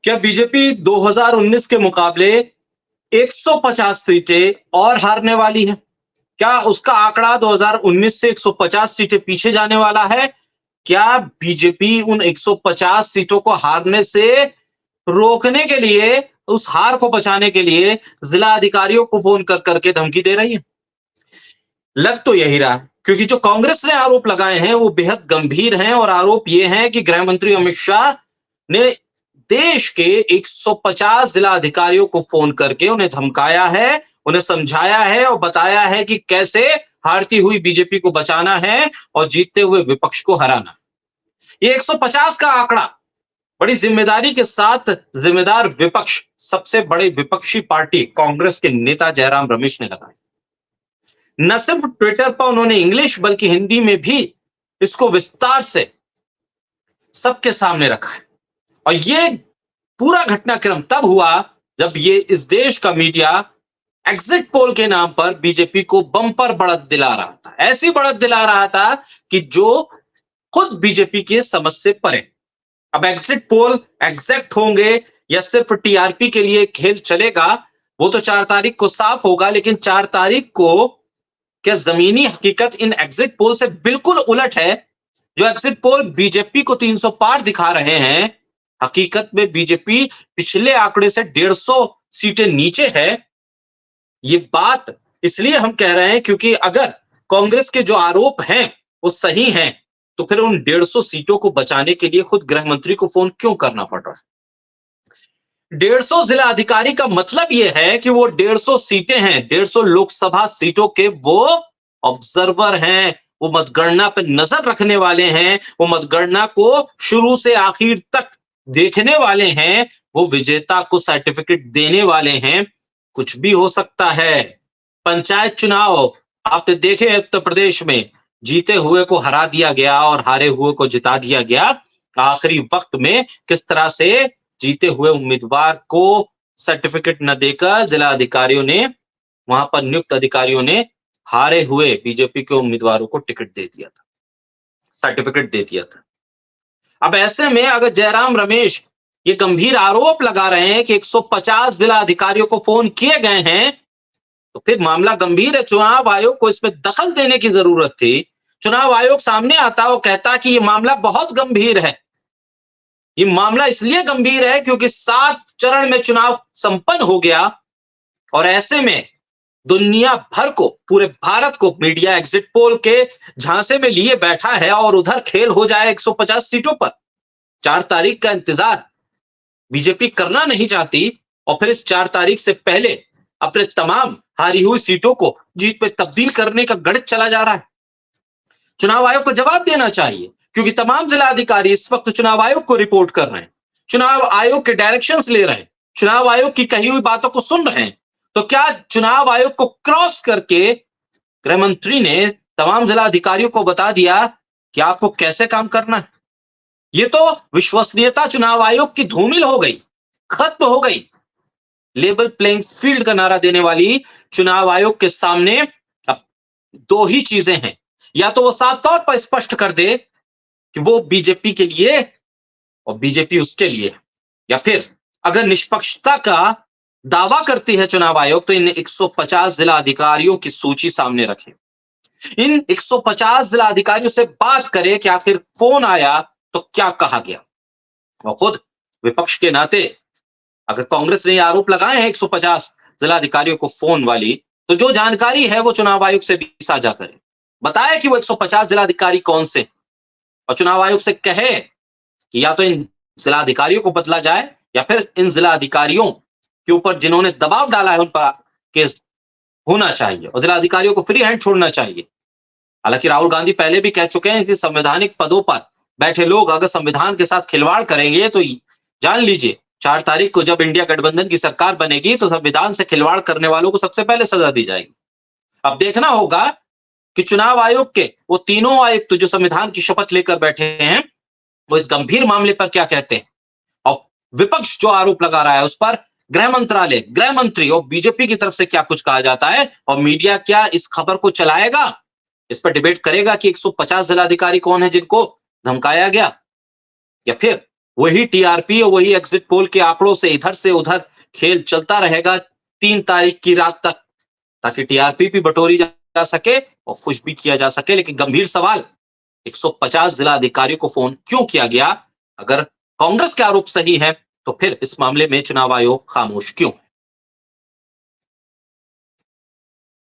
क्या बीजेपी 2019 के मुकाबले 150 सीटें और हारने वाली है? क्या उसका आंकड़ा 2019 से 150 सीटें पीछे जाने वाला है? क्या बीजेपी उन 150 सीटों को हारने से रोकने के लिए, उस हार को बचाने के लिए जिला अधिकारियों को फोन कर करके धमकी दे रही है? लग तो यही रहा है, क्योंकि जो कांग्रेस ने आरोप लगाए हैं वो बेहद गंभीर हैं और आरोप ये हैं कि गृह मंत्री अमित शाह ने देश के 150 जिला अधिकारियों को फोन करके उन्हें धमकाया है, उन्हें समझाया है और बताया है कि कैसे हारती हुई बीजेपी को बचाना है और जीतते हुए विपक्ष को हराना है। ये 150 का आंकड़ा बड़ी जिम्मेदारी के साथ जिम्मेदार विपक्ष, सबसे बड़े विपक्षी पार्टी कांग्रेस के नेता जयराम रमेश ने लगाया। न सिर्फ ट्विटर पर उन्होंने इंग्लिश बल्कि हिंदी में भी इसको विस्तार से सबके सामने रखा है। और ये पूरा घटनाक्रम तब हुआ जब ये इस देश का मीडिया एग्जिट पोल के नाम पर बीजेपी को बम्पर बढ़त दिला रहा था, ऐसी बढ़त दिला रहा था कि जो खुद बीजेपी के समझ से परे। अब एग्जिट पोल एग्जैक्ट होंगे या सिर्फ टीआरपी के लिए खेल चलेगा, वो तो 4 तारीख को साफ होगा। लेकिन 4 तारीख को क्या जमीनी हकीकत इन एग्जिट पोल से बिल्कुल उलट है? जो एग्जिट पोल बीजेपी को 300 पार दिखा रहे हैं, हकीकत में बीजेपी पिछले आंकड़े से 150 सीटें नीचे है। ये बात इसलिए हम कह रहे हैं क्योंकि अगर कांग्रेस के जो आरोप हैं वो सही हैं, तो फिर उन 150 सीटों को बचाने के लिए खुद गृह मंत्री को फोन क्यों करना पड़ रहा है? 150 जिला अधिकारी का मतलब यह है कि वो 150 सीटें हैं, 150 लोकसभा सीटों के वो ऑब्जर्वर हैं, वो मतगणना पर नजर रखने वाले हैं, वो मतगणना को शुरू से आखिर तक देखने वाले हैं, वो विजेता को सर्टिफिकेट देने वाले हैं। कुछ भी हो सकता है। पंचायत चुनाव आपने देखे उत्तर प्रदेश में, जीते हुए को हरा दिया गया और हारे हुए को जिता दिया गया। आखिरी वक्त में किस तरह से जीते हुए उम्मीदवार को सर्टिफिकेट न देकर जिला अधिकारियों ने, वहां पर नियुक्त अधिकारियों ने हारे हुए बीजेपी के उम्मीदवारों को टिकट दे दिया था, सर्टिफिकेट दे दिया था। अब ऐसे में अगर जयराम रमेश ये गंभीर आरोप लगा रहे हैं कि 150 जिला अधिकारियों को फोन किए गए हैं, तो फिर मामला गंभीर है। चुनाव आयोग को इसमें दखल देने की जरूरत थी। चुनाव आयोग सामने आता और कहता कि ये मामला बहुत गंभीर है। ये मामला इसलिए गंभीर है क्योंकि 7 चरण में चुनाव संपन्न हो गया और ऐसे में दुनिया भर को, पूरे भारत को मीडिया एग्जिट पोल के झांसे में लिए बैठा है और उधर खेल हो जाए 150 सीटों पर। 4 तारीख का इंतजार बीजेपी करना नहीं चाहती और फिर इस 4 तारीख से पहले अपने तमाम हारी हुई सीटों को जीत में तब्दील करने का गणित चला जा रहा है। चुनाव आयोग को जवाब देना चाहिए क्योंकि तमाम जिला अधिकारी इस वक्त चुनाव आयोग को रिपोर्ट कर रहे हैं, चुनाव आयोग के डायरेक्शंस ले रहे हैं, चुनाव आयोग की कही हुई बातों को सुन रहे हैं। तो क्या चुनाव आयोग को क्रॉस करके गृह मंत्री ने तमाम जिला अधिकारियों को बता दिया कि आपको कैसे काम करना है? ये तो विश्वसनीयता चुनाव आयोग की धूमिल हो गई, खत्म हो गई। लेवल प्लेइंग फील्ड का नारा देने वाली चुनाव आयोग के सामने अब 2 ही चीजें हैं। या तो वो साफ तौर पर स्पष्ट कर दे कि वो बीजेपी के लिए और बीजेपी उसके लिए, या फिर अगर निष्पक्षता का दावा करती है चुनाव आयोग तो इन 150 जिला अधिकारियों की सूची सामने रखे, इन 150 जिला अधिकारियों से बात करे कि आखिर फोन आया तो क्या कहा गया। और खुद विपक्ष के नाते अगर कांग्रेस ने ये आरोप लगाए हैं 150 जिला अधिकारियों को फोन वाली, तो जो जानकारी है वो चुनाव आयोग से भी साझा करे, बताए कि वो 150 जिला अधिकारी कौन से, और चुनाव आयोग से कहे कि या तो इन जिला अधिकारियों को बदला जाए या फिर इन जिला अधिकारियों के ऊपर जिन्होंने दबाव डाला है उन पर केस होना चाहिए और जिला अधिकारियों को फ्री हैंड छोड़ना चाहिए। हालांकि राहुल गांधी पहले भी कह चुके हैं कि संवैधानिक पदों पर बैठे लोग अगर संविधान के साथ खिलवाड़ करेंगे तो जान लीजिए 4 तारीख को जब इंडिया गठबंधन की सरकार बनेगी तो संविधान से खिलवाड़ करने वालों को सबसे पहले सजा दी जाएगी। अब देखना होगा कि चुनाव आयोग के वो तीनों आयुक्त जो संविधान की शपथ लेकर बैठे हैं वो इस गंभीर मामले पर क्या कहते हैं, और विपक्ष जो आरोप लगा रहा है उस पर गृह मंत्रालय, गृह मंत्री और बीजेपी की तरफ से क्या कुछ कहा जाता है, और मीडिया क्या इस खबर को चलाएगा, इस पर डिबेट करेगा कि 150 जिलाधिकारी कौन है जिनको धमकाया गया, या फिर वही टीआरपी और वही एग्जिट पोल के आंकड़ों से उधर खेल चलता रहेगा 3 तारीख की रात तक, ताकि टीआरपी भी बटोरी जा सके और खुश भी किया जा सके। लेकिन गंभीर सवाल, 150 जिला अधिकारियों को फोन क्यों किया गया? अगर कांग्रेस के आरोप सही है तो फिर इस मामले में चुनाव आयोग खामोश क्यों?